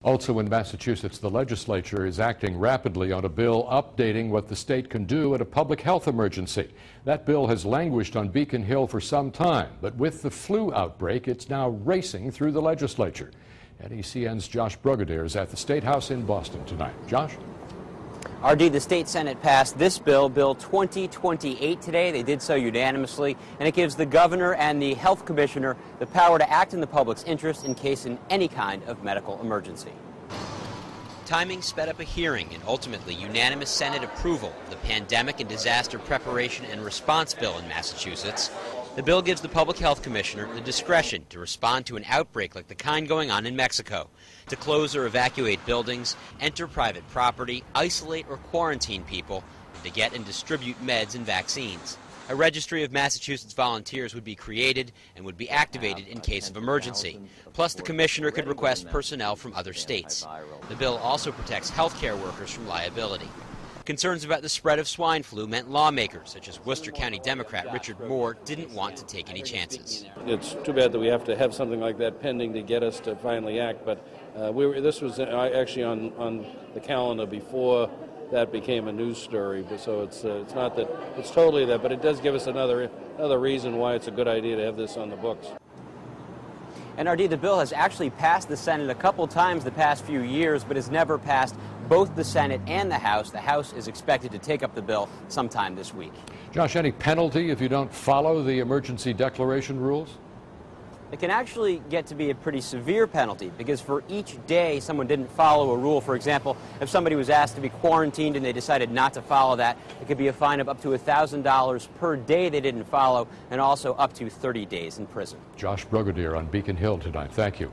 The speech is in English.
Also in Massachusetts, the legislature is acting rapidly on a bill updating what the state can do at a public health emergency. That bill has languished on Beacon Hill for some time, but with the flu outbreak, it's now racing through the legislature. NECN's Josh Brugadier is at the State House in Boston tonight. Josh? RD, the state Senate passed this bill, Bill 2028 today. They did so unanimously, and it gives the governor and the health commissioner the power to act in the public's interest in case in any kind of medical emergency. Timing sped up a hearing and ultimately unanimous Senate approval of the Pandemic and Disaster Preparation and Response Bill in Massachusetts. The bill gives the Public Health Commissioner the discretion to respond to an outbreak like the kind going on in Mexico, to close or evacuate buildings, enter private property, isolate or quarantine people, and to get and distribute meds and vaccines. A registry of Massachusetts volunteers would be created and would be activated in case of emergency. Plus, the commissioner could request personnel from other states. The bill also protects healthcare workers from liability. Concerns about the spread of swine flu meant lawmakers, such as Worcester County Democrat Richard Moore, didn't want to take any chances. It's too bad that we have to have something like that pending to get us to finally act, but this was actually on the calendar before that became a news story. So it's not that it's totally that, but it does give us another reason why it's a good idea to have this on the books. And RD, the bill has actually passed the Senate a couple times the past few years, but has never passed both the Senate and the House. The House is expected to take up the bill sometime this week. Josh, any penalty if you don't follow the emergency declaration rules? It can actually get to be a pretty severe penalty, because for each day someone didn't follow a rule, for example, if somebody was asked to be quarantined and they decided not to follow that, it could be a fine of up to $1,000 per day they didn't follow, and also up to 30 days in prison. Josh Brugadier on Beacon Hill tonight. Thank you.